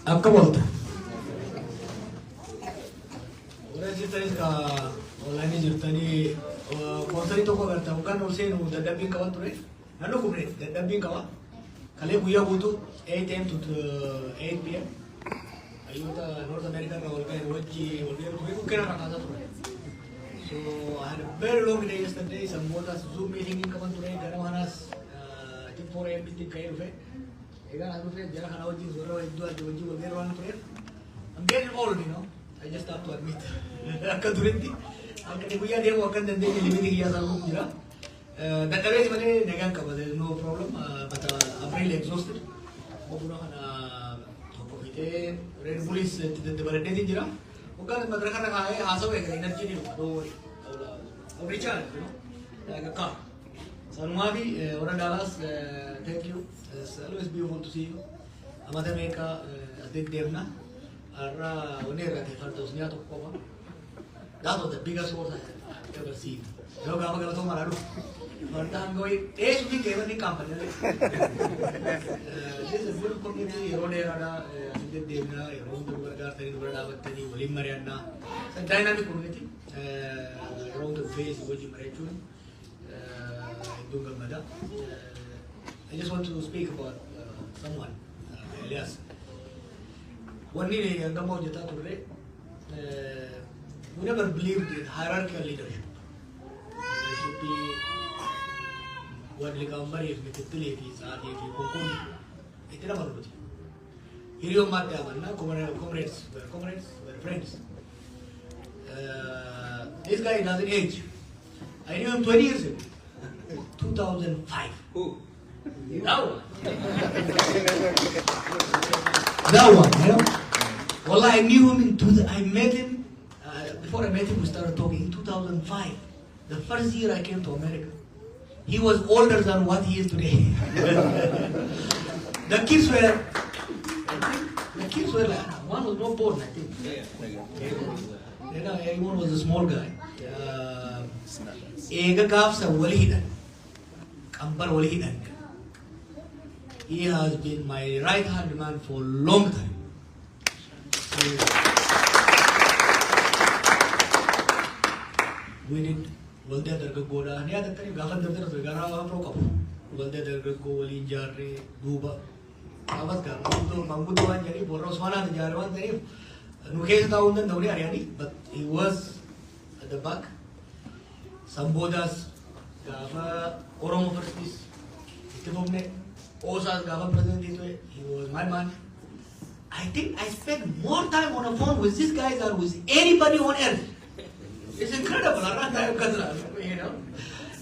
Akka volta. Ora jirtanis ka online jirtanii konsari tokko agarta hoggaan ol seenu dadhabbiin qaban ture. Naannoo kumne dadhabbiin qaba. Kalee guyyaa guutuu 8 am to 8 pm. Ayyoota North America irraa ol ka'e wajji ol deemu ture bukkee nama kaasaa ture. So I had a very long day yesterday. Samboota Zoom meeting qaban ture ganama kanas I think 4 am itti ka'ee dhufe. Egaa as dhufe jara kana wajjin zorra iddoo adda wajjin wal geeru waan tureef I'm getting old, you know. I just have to admit. Akka turetti akka guyyaa deemu akka dandeenye limiti kiyyaa isaa guutuu jira. Dadhabeeti malee nagaan qaba. There is no problem. But I'm really exhausted. Ofuma kana tokko fitee Red Bullis dabaladheetiin jira. Hoggaan madaraka irra kaa'ee haasawaa eegala energy ni dhufa. Don't worry. I'll recharge, you know. Like a car. Sanumafi, Ora Dallas, thank you. It's always beautiful to see you. Amata Meka, Adik Devna, Ara Onera, the Fartos Niato Poma. That was the biggest horse I've ever seen. No Gamato Mararu. But I'm going, Ace we gave any company. This is a beautiful community, Rodera, Adik Devna, Ron the Garden, Verdavatani, William Mariana. It's a dynamic community. Around the face, William Mariana. I just want to speak about someone, Elias. One day, we never believed in hierarchical leadership. There should be what Ligamari is methodilities, it never would. Hirio Mataman, comrades, were friends. This guy doesn't age. I knew him 20 years ago. 2005. Who? That one. That one, you know. Well, I knew him I met him, before I met him, we started talking in 2005. The first year I came to America. He was older than what he is today. The kids were like, one was not born, I think. Yeah. One was a small guy. Ega Gafsa Walihidan. Kampar Walihidan. He has been my right hand man for a long time. We did Walde Dargagoda, near the time Gafan Gara Prokapu, Walde Dargago, Wali Jarre, Guba, Avaska, Mambudo and Jari, Boroswana, the Jarvan, Nuke down the Ariani, but he was at the back. Sambodas, Gava, Oromo First, Timomne, Osas Gava President, he was my man. I think I spent more time on the phone with this guy than with anybody on earth. It's incredible, you know.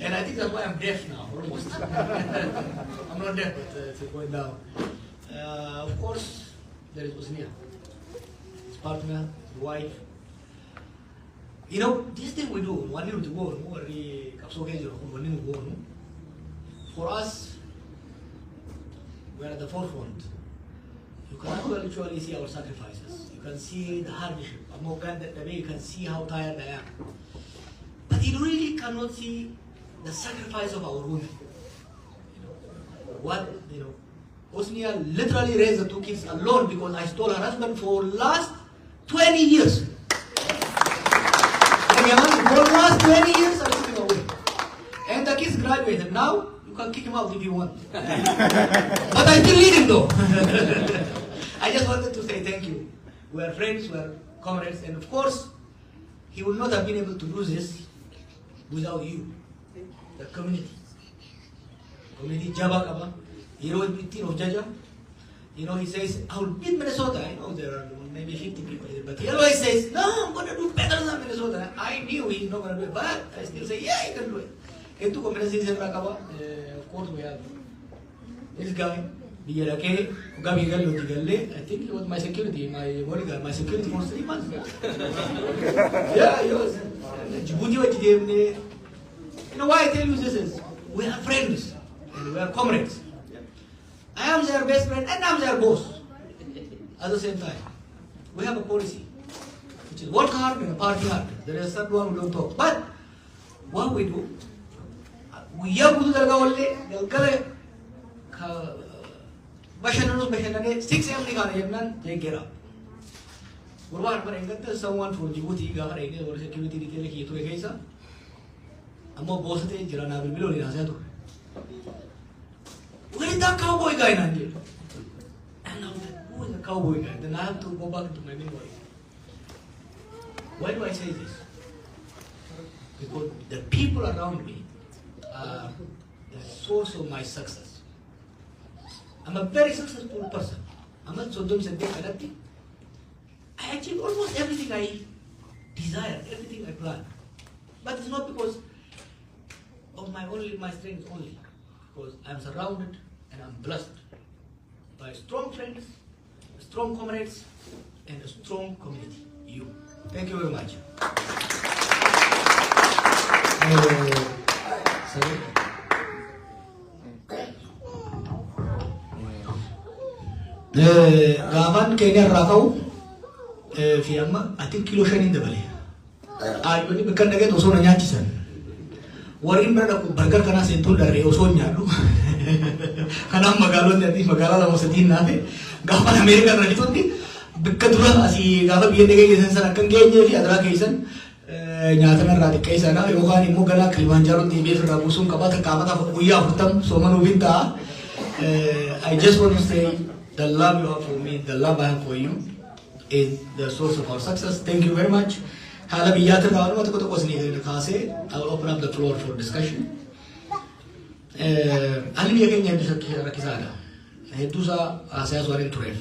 And I think that's why I'm deaf now, almost. I'm not deaf, but it's going down. Of course, there is Bosnia. His partner, his wife. You know, this thing we do, one to go, for us, we're at the forefront. You can actually see our sacrifices. You can see the hardship. You can see how tired I am. But you really cannot see the sacrifice of our women. Bosnia literally raised the two kids alone because I stole her husband for last 20 years. For the last 20 years, I took him away. And the kids graduated. Now, you can kick him out if you want. But I still need him though. I just wanted to say thank you. We are friends, we are comrades, and of course, he would not have been able to do this without you, the community. Community Jabakaba, he wrote with of Jaja. You know, he says, I will beat Minnesota. I know there are maybe 50 people here, but he always says, no, I'm going to do better than Minnesota. I knew he's not going to do it, but I still say, yeah, he can do it. And to compensate of course, we have this guy, I think he was my security, my bodyguard, my security for 3 months. Yeah, he was. You know why I tell you this is? We are friends, and we are comrades. I am their best friend, and I am their boss. At the same time, we have a policy, which is work hard and party hard. There is some one we don't talk. But what we do, we have to do Bashananus Bashanane, 6 a.m. Nikan, take it up. What but I got someone for Djibouti, Gahara, or security detail to a case. I'm more both at Jirana below in Azato. Where is that cowboy guy, Nandy? And now, who is the cowboy guy? Then I have to go back to my main wife. Why do I say this? Because the people around me are the source of my success. I'm a very successful person. I'm not so dumb and dead. I achieve almost everything I desire, everything I plan. But it's not because of my strength only. Because I'm surrounded and I'm blessed by strong friends, strong comrades, and a strong community. You. Thank you very much. Gavan Kenya Rakau, Fiamma, I think Kilo Shan in the valley. I will become again also a Yanchisan. Warin brother Burger Canas in Tulare, also Yalu. Kanam Magalon, that is Magala was a tin nave. Gavan American Radifoti, Bicadura, as he got a BNA and Sarakan, the other occasion. Nyatana radikasa na yoga ni mugala Kilimanjaro di base rabusum kabata kabata uya hutam somanu vinta. I just want to say the love you have for me, the love I have for you is the source of our success. Thank you very much. Hala biyata na ano to was ni khase. I will open up the floor for discussion. Ali biya kenya rakisada. Hetusa asaya swarin turef.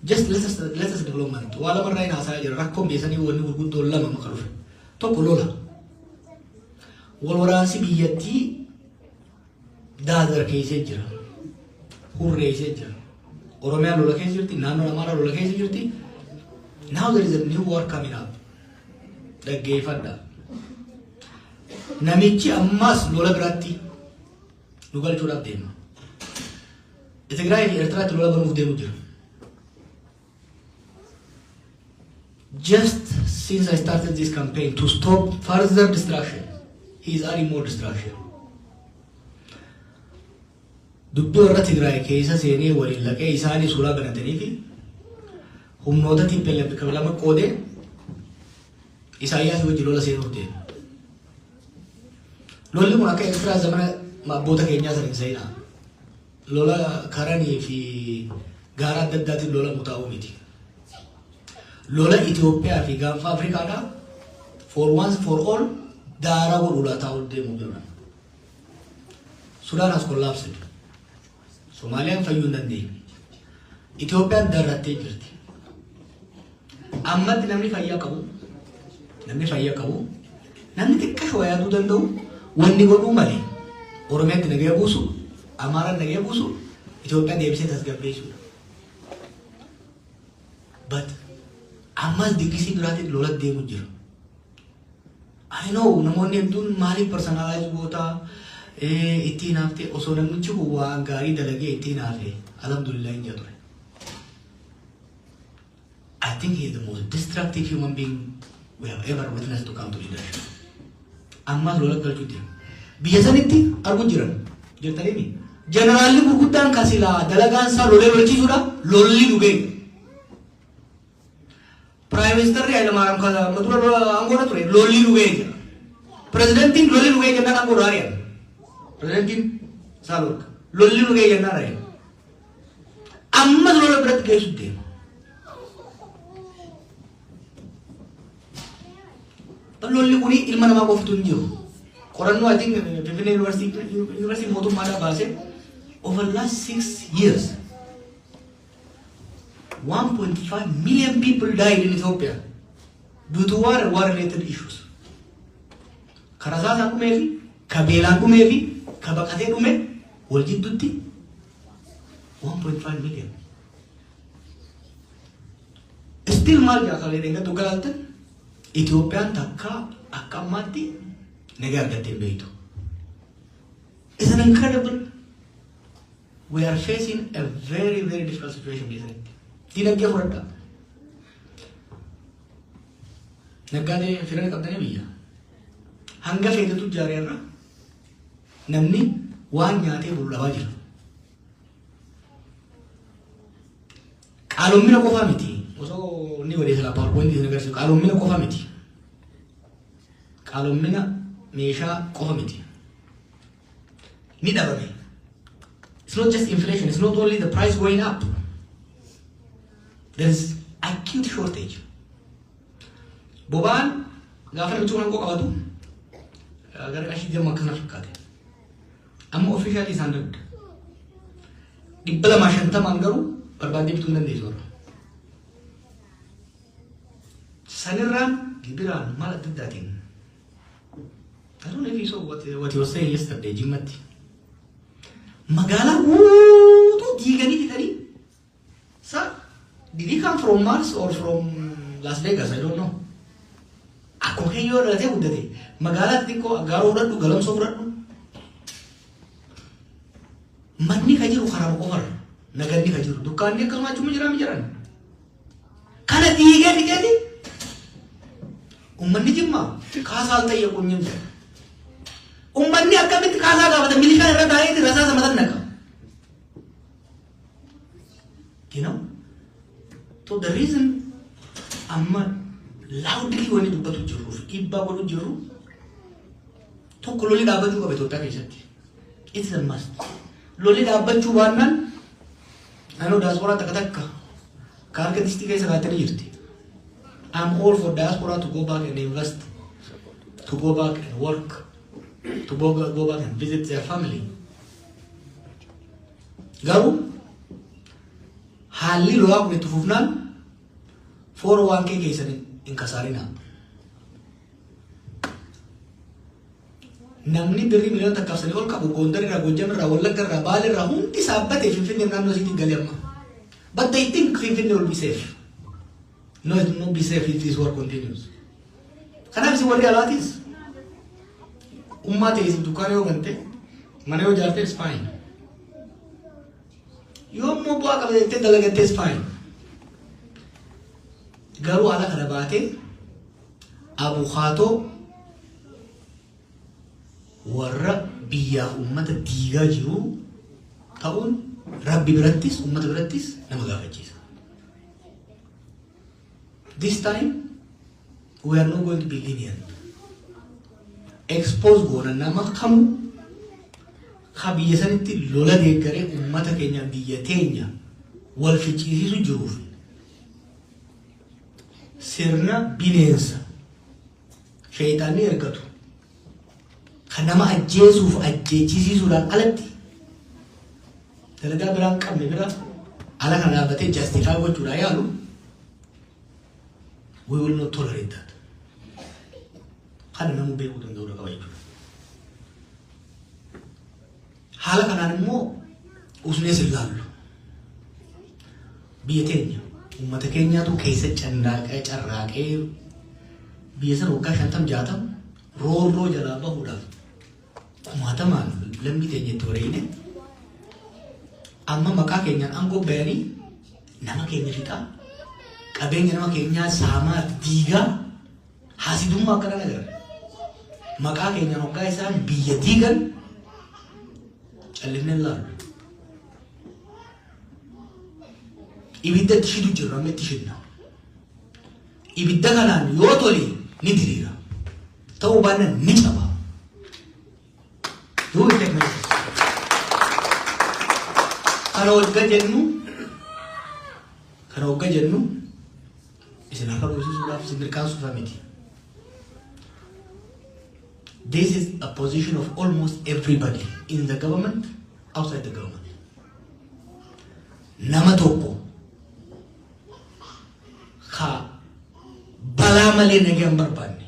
Just let us development. Wala maray na asaya rakkom besani woni urgudo lama makaruf. Tokko lola. Walwaraansi biyyattii daadara keessa jira. Hurree keessa jira. Oromiyaan lola keessa jirti. Naannoo Amaaraa lola keessa jirti. Now there is a new war coming up. Dhaggeeffadha. Namichi ammas lola biraatti nu galchuudhaaf deema. Tigraay fi Eertiraatti lola banuuf deemu jira. Just since I started this campaign to stop further destruction, he is adding more destruction. Dubbi warra Tigraay keessa seenee waliin laqee isaanii suuraa banatanii fi humnoota TPLF lama qoodee Isaayyaas wajjin lola seenuuf deema. Lolli kun akka Eertiraa zamana abboota keenyaa sana hin seenaa. Lola karanii fi gaara adda addaatiin lola mutaa'uu miti. Lola Ethiopia fi Gaanfa Afrikaadhaa for once for all daara godhuudhaa taa'uu deemuu jira. Sudan has collapsed. Soomaaliyaan fayyuu hin dandeenye. Itoophiyaan darrattee jirti. Ammatti namni fayyaa qabu namni xiqqaa yaaduu danda'u wanni godhuu malee Oromiyaatti nagaya buusu, Amaaraan nagaya buusu, Itoophiyaan deebisee tasgabbeessuudha. But ammas diggisii biraatiin lola deemu jira. I know namoonni hedduun maaliif personalize goota ittiin haftee osoo namichi waan gaarii dalagee ittiin hafe alhamdulillah hin jedhu. I think he is the most destructive human being we have ever witnessed to come to leadership. Ammas lola galchuu jira. Biyya sanitti arguu jiran jirtanii mi? Generaalli gurguddaan kasilaa dalagaan isaa lolee lolchiisuudha lolli dhugee. Prime Minister Hailemariam Kasa madura angora ture lolli dhugee. Presidentiin lolli dhugee jennaan angora ari'an. Presidentiin Saalorka lolli dhugee jennaan ari'an. Ammas lola biratti geessu deema. Lolli kuni ilma namaa qofatu hin jiru. Qorannoo I think Finfinnee University mootummaadhaa baase over the last 6 years 1.5 million people died in Ethiopia due to war-related issues. Karasaasaan dhumee fi kabeelaan dhumee fi kabaqatee dhume wal jidduutti 1.5 million. Still maal jaakalee dheengatu galaaltan Itoophiyaan takka akka ammaatti nagaa argattee hin beektu. It's an incredible. We are facing a very, very difficult situation, isn't it? Dinagdee fudhadha. Naggaadee firana qabdanii biyya. Hanga feetetu jaareerra namni waan nyaatee bulu dhabaa jira. qaaloomina qofaa miti osoo ni wadee sila PowerPoint ni agarsiisu qaaloomina qofaa miti qaaloomina meeshaa qofa miti ni dhabame. It's not just inflation, it's not only the price going up. There's acute shortage. Bobaan gaafa nuti waan qabatu gara ashii jama kana fakkaate. Amma officially isaan dabda. Dhibba lama shantamaan garuu barbaadee bituu hin dandeessu. Sanirraan gibiraan maal adda addaatiin. I don't know if you saw what you were saying yesterday, Jimatti. Magala guutuu diiganii fixanii. Sir, did he come from Mars or from Las Vegas? I don't know. Akkuma keeyyoo dhalatee guddate. Magaalaa xixiqqoo gaaroo fudhadhu, galamsoo fudhadhu. Manni ka jiru karaa qofarra. Naganni ka jiru. Dukkaanni akkasuma achuma jiran. Kana diigee fixeeti. Uummanni Jimmaa kaasaa ta'e quunnamte. Uummanni akkamitti kaasaa gaafata milishaan irra taa'ee rasaasa matan naqa. You know? So the reason amma loudly wani dubbatu jiru dhiibbaa godhu jiru tokko lolli dhaabbachuu qaba Itoophiyaa keessatti. It's a must. Lolli dhaabbachuu baannaan anoo diaspora takka ka harka distii keessa kaatanii jirti. I'm all for diaspora to go back and invest, to go back and work, to go back and visit their family. Garuu haalli lolaa kun itti fufnaan foora waan kee keessan hin kasaarina. Namni birrii miliyoona takkaafsanii ol qabu Gondar irraa, Gojjam irraa, Wallagga irraa, Baale irraa hundi saabbatee Finfinnee naannoo isiitiin galee amma. But they think Finfinnee will be safe. No, it will not be safe if this war continues. Kanaaf isin warri alaatis ummaa ta'e isin dukkaana yoo gante mana yoo ijaarte is fine. Yoo immoo bu'aa qaba jettee dalagatte is fine. Garuu haala kana baatee abukaatoo warra biyyaaf uummata diigaa jiru ta'uun Rabbi birattis uummata birattis nama gaafachiisa. This time, we are not going to be lenient. Expose goona nama kamu ka biyya sanitti lola deeggaree uummata keenya biyya teenya wal ficcisiisu jiruuf sirna bineensa shayitaanni ergatu kan nama ajjeesuuf ajjeechisiisuudhaan alatti dalagaa biraan qabne bira ala kana dhaabbatee justify gochuudhaan yaalu. We will not tolerate that. Kana namu beeku danda'u qaba jechuudha. Haala kanaan immoo usnee sillaallu. Biyya teenya uummata keenyaatu keessa carraaqee biyya sana waggaa 50-60 roorroo jalaa bahuudhaaf kumaatamaan lammii teenya itti wareegne amma maqaa keenyaan aangoo bayanii nama keenya fixaa. Qabeenya nama keenyaa saamaa diigaa haasidummaa akkana agarra. Maqaa keenyaan waggaa isaan biyya diigan callifnee laalu. Ibidda itti shidu jirra amma itti shidna. Ibidda kanaan yoo tole ni diriira. Ta'uu baannaan ni caba. Yoo itti akkana kana waggaa jennu isin akka dhuusisuudhaaf isin mirkaansuufa miti. This is a position of almost everybody in the government, outside the government. Nama tokko ka balaa malee nagaan barbaanne,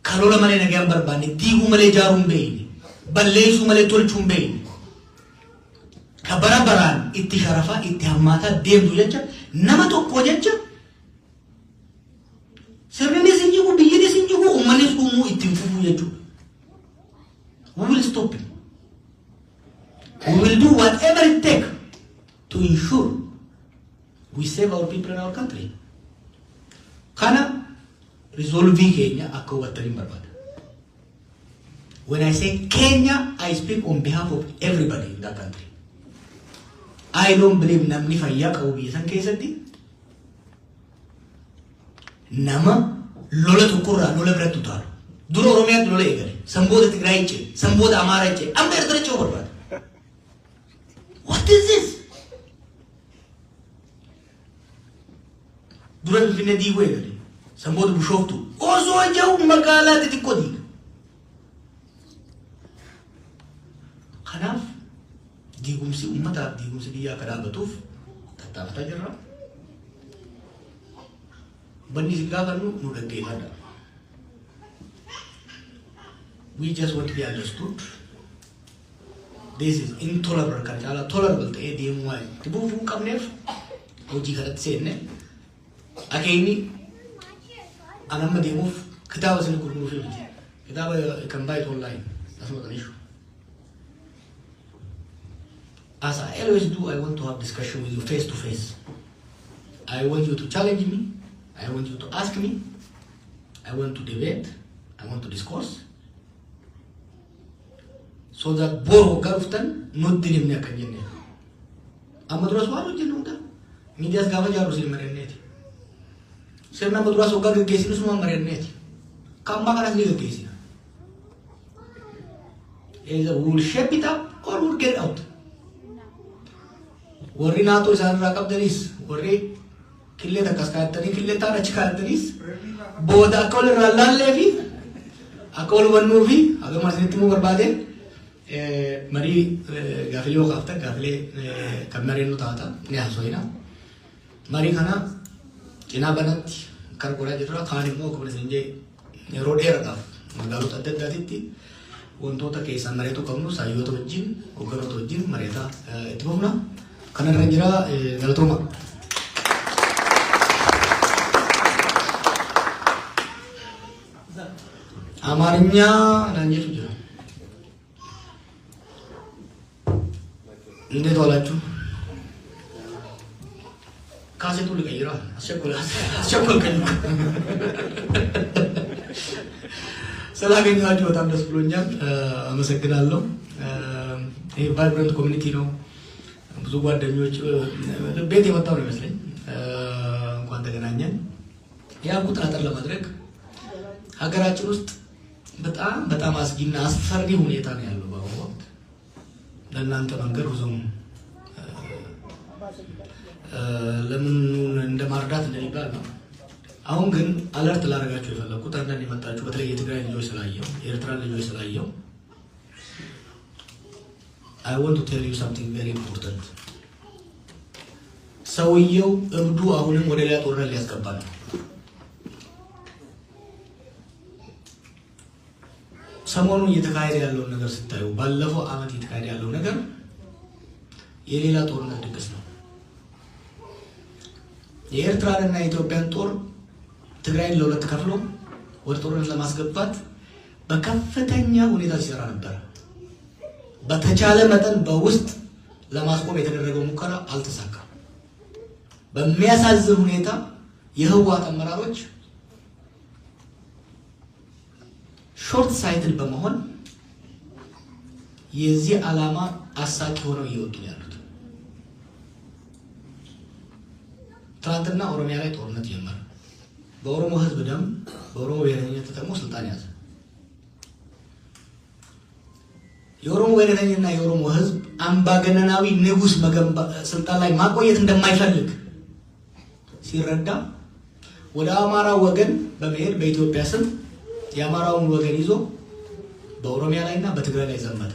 ka lola malee nagaan barbaanne, diiguu malee ijaaruu hin beekne, balleessuu malee tolchuu hin beekne, ka bara baraan itti sharafaa itti hammaataa deemtu jecha nama tokko jecha sirni sinjigu biyyi sinjigu uummanni dhumuu ittiin fufuu jechuudha. We will stop him. We will do whatever it takes to ensure we save our people and our country. Kana resolve Kenya akka hubattanii barbaada. When I say Kenya, I speak on behalf of everybody in that country. I don't believe namni fayyaa qabu biyya san keessatti nama lola tokkorraa lola biratti utaalu. Dura Oromiyaatti lola eegale. Sanboota Tigraay jee, Sanboota Amaaraa jee, amma Eertira jee barbaada. What is this? Dura Finfinnee diiguu eegale. Sanboota Bishooftuu. Osoo jiru magaalaa xixiqqoo diiga. Kanaaf diigumsi uummataaf diigumsi biyyaa akka dhaabbatuuf tattaafataa jirra. Banni si gaafannu nu dhaggeeffadha. We just want to be understood. This is intolerable kan caalaa tolerable ta'ee deemuu waa'ee dhibuuf hin qabneef hojii kanatti seenne akeenyi anamma deemuuf kitaaba isin gurguruuf miti. Kitaaba kan baay'ee online asuma kan ishu. As I always do, I want to have discussion with you face to face. I want you to challenge me. I want you to ask me. I want to debate. I want to discourse. So that boro garuftan not dinimne kan jenne. Amma duras waan hojjennu hunda miidiyaas gaafa jaaru sin marenneeti. Sirna amma duras hoggaa gaggeessinu suma marenneeti. Kamma kanas ni gaggeessina. Either we will shape it up or we will get out. Warri naatoo isaan irraa qabdanis warri killee takkas kaa'attanii killee taan achi kaa'attanis booda akka wal irraa laallee fi akka wal hubannuu fi hagama isinitti immoo barbaadeen marii gaafilee yoo kaaftan gaafilee kan mareennu taata ni haasofna. Marii kana cinaa banatti kan godhaa jirra. Kaan immoo akkuma isin jee yeroo dheeraadhaaf magaalota adda addaatitti wantoota keessaan mareetu qabnu saayyoota wajjin hogganoota wajjin mareetaa itti fufna. Kana irra jira galatooma. አማርኛ ናንጀቱ ጅራ እንዴት ዋላችሁ? ካሴቱ ልቀይራ አስቸኮልከኝ። ስላገኘኋችሁ በጣም ደስ ብሎኛል። አመሰግናለሁ። ይሄ ቫይብረንት ኮሚኒቲ ነው። ብዙ ጓደኞች ቤት የመጣው ነው ይመስለኝ። እንኳን ተገናኘን። ያልኩት አጠር ለማድረግ ሀገራችን ውስጥ በጣም አስጊና አስፈሪ ሁኔታ ነው ያለው በአሁኑ ወቅት። ለእናንተ መንገድ ብዙም ለምን እንደማርዳት እንደሚባል ነው። አሁን ግን አለርት ላደርጋችሁ የፈለኩት አንዳንድ የመጣችሁ በተለይ የትግራይ ልጆች ስላየው የኤርትራ ልጆች ስላየው I want to tell you something very important. ሰውየው እብዱ አሁንም ወደ ሌላ ጦርነት ሊያስገባ ነው። ሰሞኑን እየተካሄደ ያለው ነገር ስታዩ ባለፈው አመት እየተካሄደ ያለው ነገር የሌላ ጦርነት ድግስ ነው። የኤርትራንና የኢትዮጵያን ጦር ትግራይን ለሁለት ከፍሎ ወደ ጦርነት ለማስገባት በከፍተኛ ሁኔታ ሲሰራ ነበር። በተቻለ መጠን በውስጥ ለማስቆም የተደረገው ሙከራ አልተሳካም። በሚያሳዝን ሁኔታ የህወሓት አመራሮች ሾርት ሳይትድ በመሆን የዚህ ዓላማ አሳቂ ሆነው እየወጡ ያሉት። ትናንትና ኦሮሚያ ላይ ጦርነት ጀመረ። በኦሮሞ ህዝብ ደም በኦሮሞ ብሔረተኝነት ተጠቅሞ ስልጣን ያዘ። የኦሮሞ ብሔረተኝነትና የኦሮሞ ህዝብ አምባገነናዊ ንጉስ ስልጣን ላይ ማቆየት እንደማይፈልግ ሲረዳ ወደ አማራ ወገን በመሄድ በኢትዮጵያ ስም የአማራውን ወገን ይዞ በኦሮሚያ ላይና በትግራይ ላይ ዘመተ።